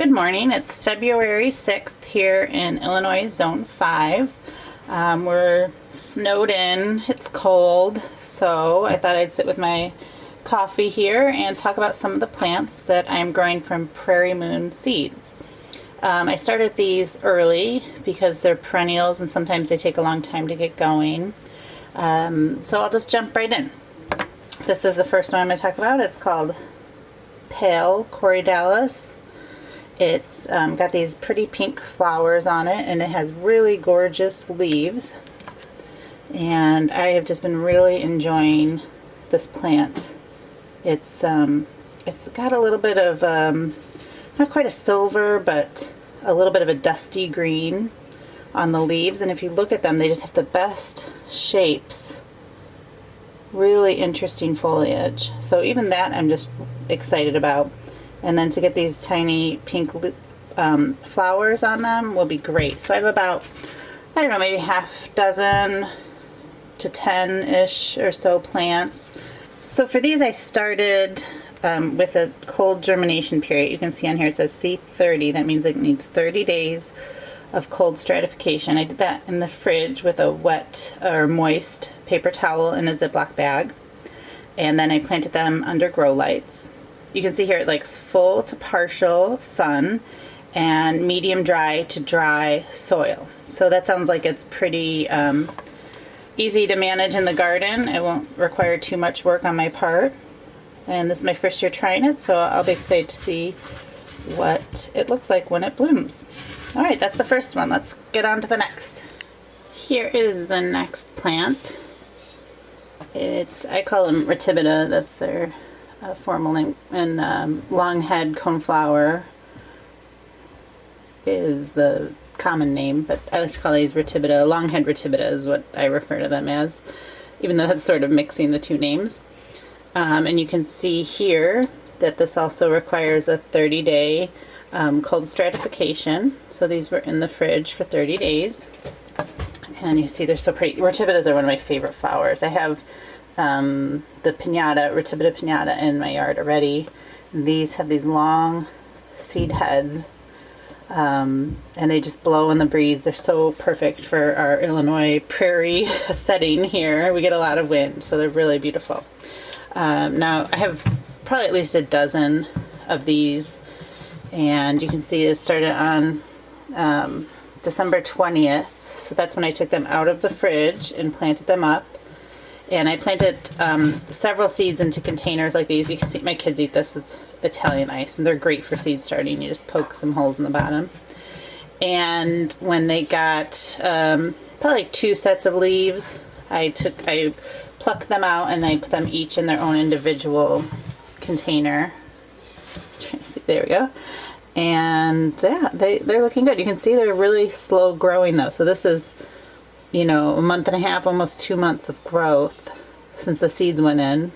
Good morning. It's February 6th here in Illinois Zone 5. We're snowed in. It's cold, so I thought I'd sit with my coffee here and talk about some of the plants that I'm growing from Prairie Moon seeds. I started these early because they're perennials and sometimes they take a long time to get going. So I'll just jump right in. This is the first one I'm going to talk about. It's called Pale Corydalis. It's got these pretty pink flowers on it, and it has really gorgeous leaves. And I have just been really enjoying this plant. It's got a little bit of not quite a silver, but a little bit of a dusty green on the leaves. And if you look at them, they just have the best shapes. Really interesting foliage. So even that I'm just excited about. And then to get these tiny pink flowers on them will be great. So I have about, I don't know, maybe half dozen to 10-ish or so plants. So for these I started with a cold germination period. You can see on here it says C30. That means it needs 30 days of cold stratification. I did that in the fridge with a wet or moist paper towel in a Ziploc bag. And then I planted them under grow lights. You can see here it likes full to partial sun and medium dry to dry soil. So that sounds like it's pretty easy to manage in the garden. It won't require too much work on my part. And this is my first year trying it, so I'll be excited to see what it looks like when it blooms. All right, that's the first one. Let's get on to the next. Here is the next plant. I call them Ratibita. That's their formal name. And longhead coneflower is the common name, but I like to call these Ratibita. Longhead Ratibita is what I refer to them as, even though that's sort of mixing the two names. And you can see here that this also requires a 30-day cold stratification. So these were in the fridge for 30 days. And you see they're so pretty. Ratibitas are one of my favorite flowers. I have the Ratibita piñata in my yard already. These have these long seed heads, and they just blow in the breeze. They're so perfect for our Illinois prairie setting here. We get a lot of wind, so they're really beautiful. Now I have probably at least a dozen of these, and you can see it started on December 20th. So that's when I took them out of the fridge and planted them up. And I planted several seeds into containers like these. You can see my kids eat this. It's Italian ice, and they're great for seed starting. You just poke some holes in the bottom. And when they got probably like 2 sets of leaves, I plucked them out and I put them each in their own individual container. There we go. And yeah, they're looking good. You can see they're really slow growing though. So this is, you know, a month and a half, almost 2 months of growth since the seeds went in.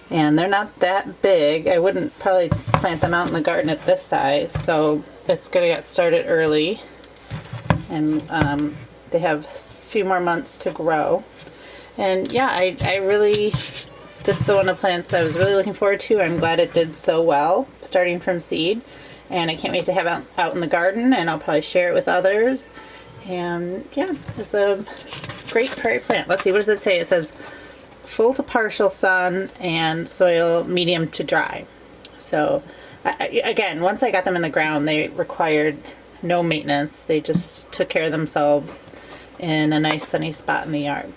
And they're not that big. I wouldn't probably plant them out in the garden at this size. So it's going to get started early. And they have a few more months to grow. And yeah, I really, this is the one of plants I was really looking forward to. I'm glad it did so well starting from seed. And I can't wait to have it out in the garden, and I'll probably share it with others. And yeah, it's a great prairie plant. Let's see, what does it say? It says full to partial sun and soil medium to dry. So again, once I got them in the ground, they required no maintenance. They just took care of themselves in a nice sunny spot in the yard.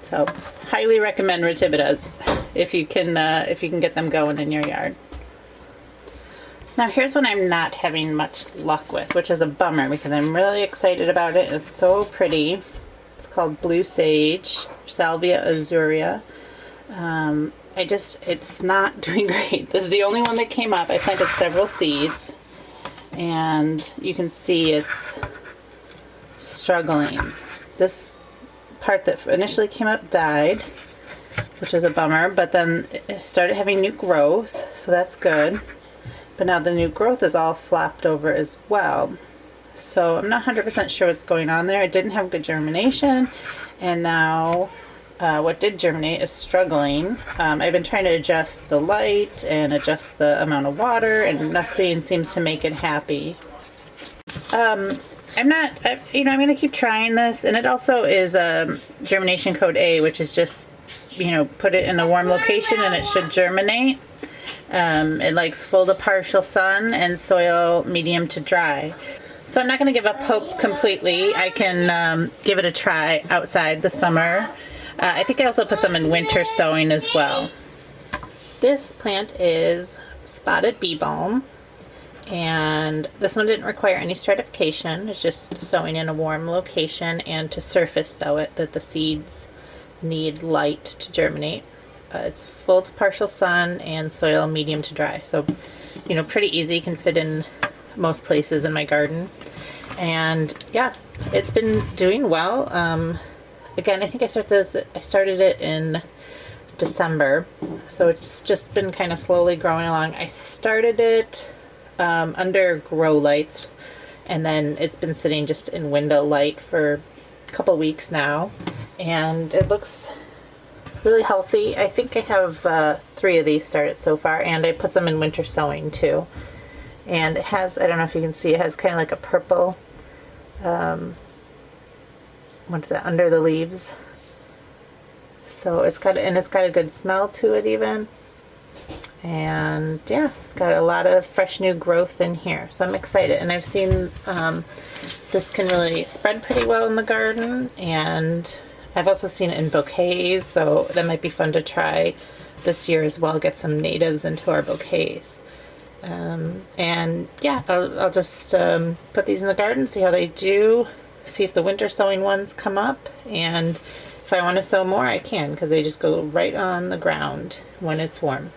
So highly recommend Ratibitas if you can get them going in your yard. Now here's one I'm not having much luck with, which is a bummer because I'm really excited about it. It's so pretty. It's called Blue Sage, Salvia azurea. It's not doing great. This is the only one that came up. I planted several seeds, and you can see it's struggling. This part that initially came up died, which is a bummer, but then it started having new growth, so that's good. But now the new growth is all flopped over as well. So I'm not 100% sure what's going on there. It didn't have good germination, and now what did germinate is struggling. I've been trying to adjust the light and adjust the amount of water, and nothing seems to make it happy. I'm going to keep trying this, and it also is a germination code A, which is just, put it in a warm location and it should germinate. It likes full to partial sun and soil medium to dry. So I'm not going to give up hope completely. I can give it a try outside this summer. I think I also put some in winter sowing as well. This plant is spotted Bee Balm, and this one didn't require any stratification. It's just sowing in a warm location and to surface sow it, that the seeds need light to germinate. It's full to partial sun and soil medium to dry. So, pretty easy, can fit in most places in my garden. And yeah, it's been doing well. Again, I think I started it in December, so it's just been kind of slowly growing along. I started it under grow lights, and then it's been sitting just in window light for a couple weeks now, and it looks really healthy. I think I have 3 of these started so far, and I put some in winter sowing too. And it has, I don't know if you can see, it has kind of like a purple, what's that, under the leaves. So it's got a good smell to it even. And yeah, it's got a lot of fresh new growth in here. So I'm excited. And I've seen this can really spread pretty well in the garden. And I've also seen it in bouquets. So that might be fun to try this year as well. Get some natives into our bouquets. And yeah, I'll just put these in the garden, see how they do, see if the winter sowing ones come up, and if I want to sow more I can, because they just go right on the ground when it's warm.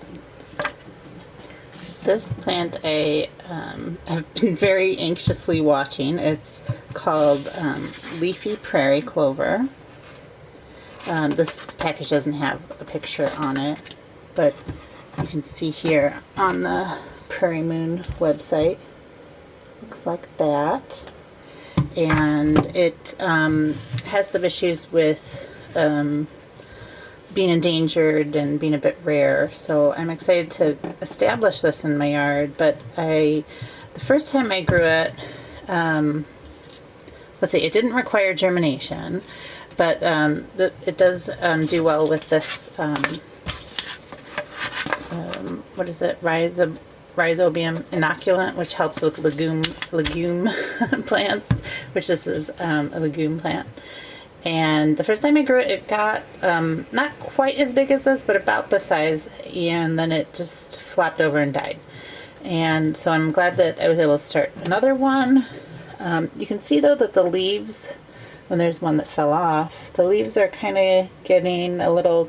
This plant I've been very anxiously watching. It's called Leafy Prairie Clover. This package doesn't have a picture on it, but you can see here on the Prairie Moon website. Looks like that. And it has some issues with being endangered and being a bit rare. So I'm excited to establish this in my yard. But the first time I grew it, let's see, it didn't require germination, but it does do well with this, what is it, Rhizobium inoculant, which helps with legume plants, which this is a legume plant. And the first time I grew it, it got not quite as big as this, but about the size, and then it just flopped over and died. And so I'm glad that I was able to start another one. You can see though that the leaves, when there's one that fell off, the leaves are kind of getting a little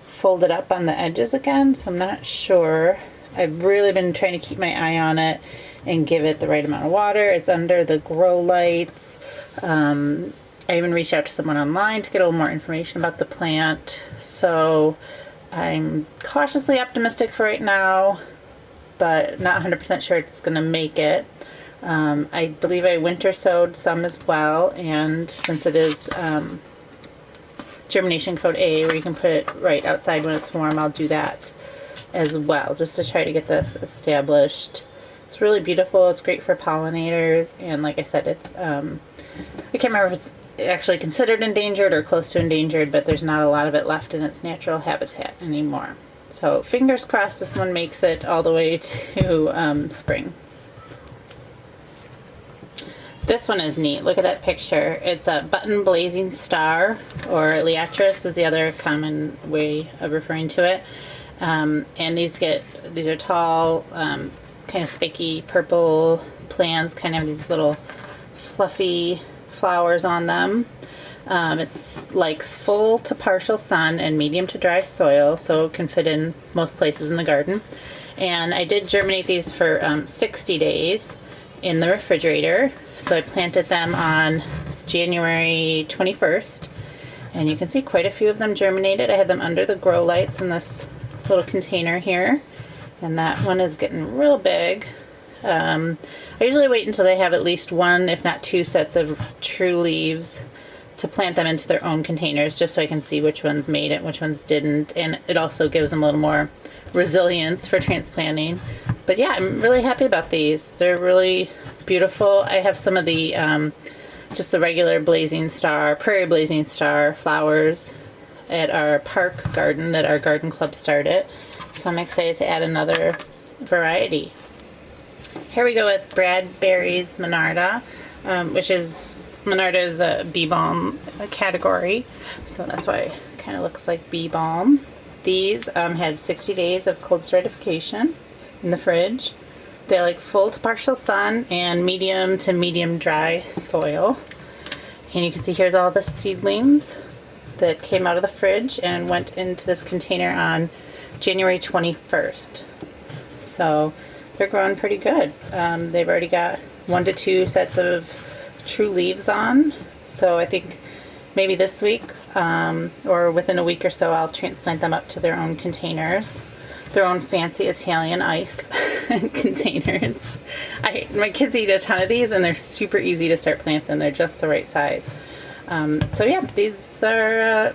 folded up on the edges again, so I'm not sure. I've really been trying to keep my eye on it and give it the right amount of water. It's under the grow lights. I even reached out to someone online to get a little more information about the plant. So I'm cautiously optimistic for right now, but not 100% sure it's going to make it. I believe I winter sowed some as well, and since it is germination code A, where you can put it right outside when it's warm, I'll do that as well, just to try to get this established. It's really beautiful. It's great for pollinators, and like I said, it's I can't remember if it's actually considered endangered or close to endangered, but there's not a lot of it left in its natural habitat anymore. So fingers crossed this one makes it all the way to spring. This one is neat. Look at that picture. It's a button blazing star, or Liatris is the other common way of referring to it. And these are tall, kind of spiky purple plants, kind of these little fluffy flowers on them. It's likes full to partial sun and medium to dry soil, so it can fit in most places in the garden. And I did germinate these for 60 days in the refrigerator. So I planted them on January 21st, and you can see quite a few of them germinated. I had them under the grow lights in this little container here, and that one is getting real big. I usually wait until they have at least one, if not two, sets of true leaves to plant them into their own containers just so I can see which ones made it, which ones didn't, and it also gives them a little more resilience for transplanting. But yeah, I'm really happy about these. They're really beautiful. I have some of the just the regular blazing star, prairie blazing star flowers at our park garden that our garden club started. So I'm excited to add another variety. Here we go with Bradbury's Monarda, which is, Monarda is a Bee Balm category, so that's why it kind of looks like Bee Balm. These had 60 days of cold stratification in the fridge. They like full to partial sun and medium to medium dry soil. And you can see here's all the seedlings that came out of the fridge and went into this container on January 21st. So they're growing pretty good. They've already got 1 to 2 sets of true leaves on. So I think maybe this week or within a week or so I'll transplant them up to their own containers, their own fancy Italian ice containers. My kids eat a ton of these and they're super easy to start plants in. They're just the right size. So yeah, these are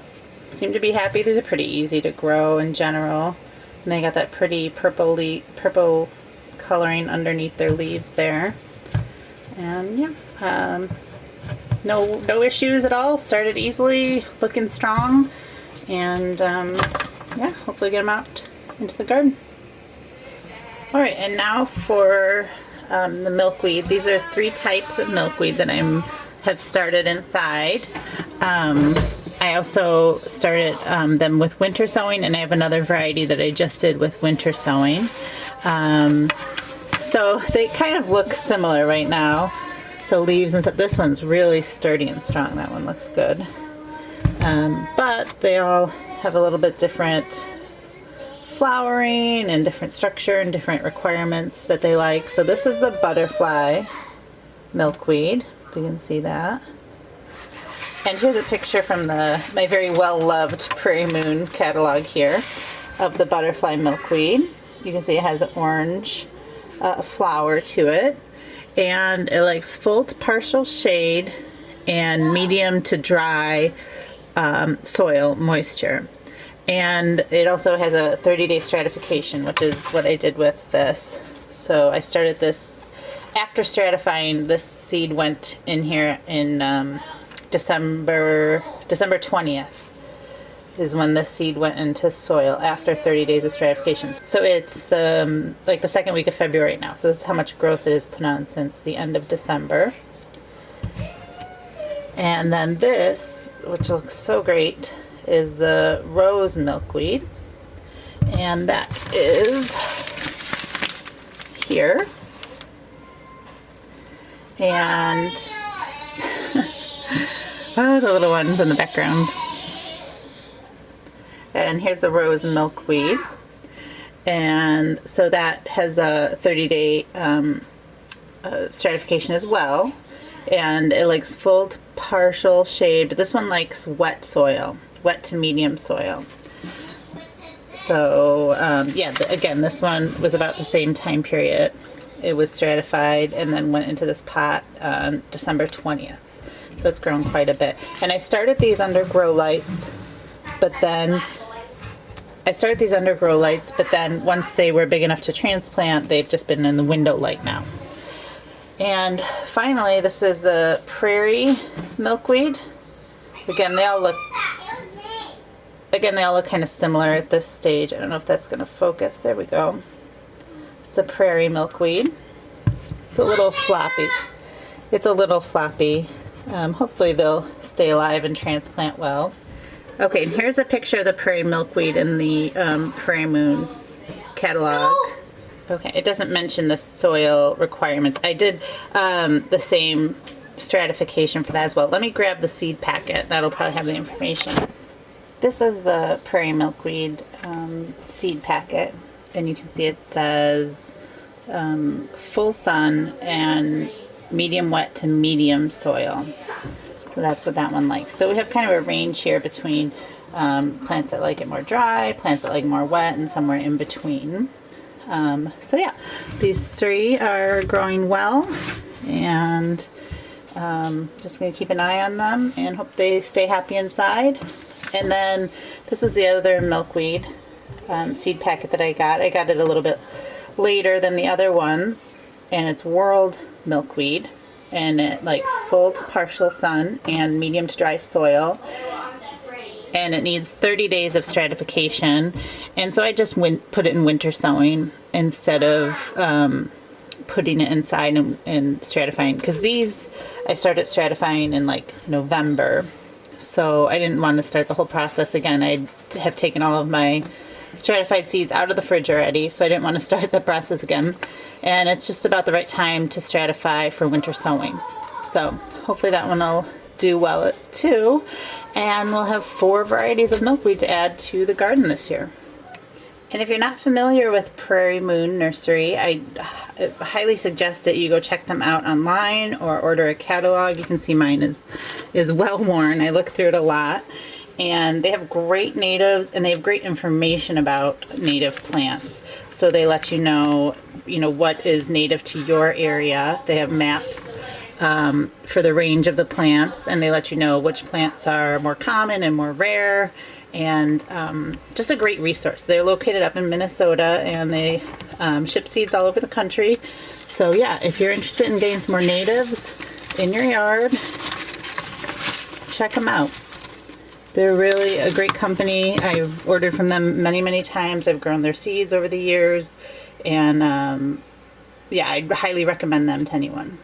seem to be happy. These are pretty easy to grow in general. And they got that pretty purple coloring underneath their leaves there. And yeah, no issues at all. Started easily, looking strong, and yeah, hopefully get them out into the garden. All right, and now for the milkweed. These are 3 types of milkweed that have started inside. I also started them with winter sowing, and I have another variety that I just did with winter sowing. So they kind of look similar right now, the leaves and stuff. This one's really sturdy and strong. That one looks good. But they all have a little bit different flowering and different structure and different requirements that they like. So this is the butterfly milkweed. If you can see that. And here's a picture from my very well-loved Prairie Moon catalog here of the butterfly milkweed. You can see it has an orange flower to it, and it likes full to partial shade and medium to dry soil moisture. And it also has a 30-day stratification, which is what I did with this. So I started this after stratifying. This seed went in here in December 20th is when this seed went into soil after 30 days of stratification. So it's like the second week of February now. So this is how much growth it has put on since the end of December. And then this, which looks so great, is the rose milkweed. And that is here. And oh, the little ones in the background. And here's the rose milkweed. And so that has a 30-day stratification as well. And it likes full to partial shade, but this one likes wet soil, wet to medium soil. So yeah, again, this one was about the same time period. It was stratified and then went into this pot on December 20th. So it's grown quite a bit. And I started these under grow lights, but then once they were big enough to transplant, they've just been in the window light now. And finally, this is a prairie milkweed. Again, they all look kind of similar at this stage. I don't know if that's going to focus. There we go. It's a prairie milkweed. It's a little floppy. Hopefully they'll stay alive and transplant well. Okay, and here's a picture of the prairie milkweed in the Prairie Moon catalog. Okay, it doesn't mention the soil requirements. I did the same stratification for that as well. Let me grab the seed packet. That'll probably have the information. This is the prairie milkweed seed packet, and you can see it says full sun and medium wet to medium soil. So that's what that one likes. So we have kind of a range here between plants that like it more dry, plants that like more wet, and somewhere in between. So yeah, these 3 are growing well, and Just going to keep an eye on them and hope they stay happy inside. And then this was the other milkweed seed packet that I got. I got it a little bit later than the other ones, and it's world milkweed, and it likes full to partial sun and medium to dry soil, and it needs 30 days of stratification. And so I just put it in winter sowing instead of putting it inside and stratifying, because these I started stratifying in like November, so I didn't want to start the whole process again. I have taken all of my stratified seeds out of the fridge already, so I didn't want to start the process again. And it's just about the right time to stratify for winter sowing. So hopefully that one will do well too, and we'll have 4 varieties of milkweed to add to the garden this year. And if you're not familiar with Prairie Moon Nursery, I highly suggest that you go check them out online or order a catalog. You can see mine is well worn. I look through it a lot. And they have great natives, and they have great information about native plants. So they let you know what is native to your area. They have maps for the range of the plants, and they let you know which plants are more common and more rare. And just a great resource. They're located up in Minnesota, and they ship seeds all over the country. So yeah, if you're interested in getting some more natives in your yard, check them out. They're really a great company. I've ordered from them many, many times. I've grown their seeds over the years, and yeah, I'd highly recommend them to anyone.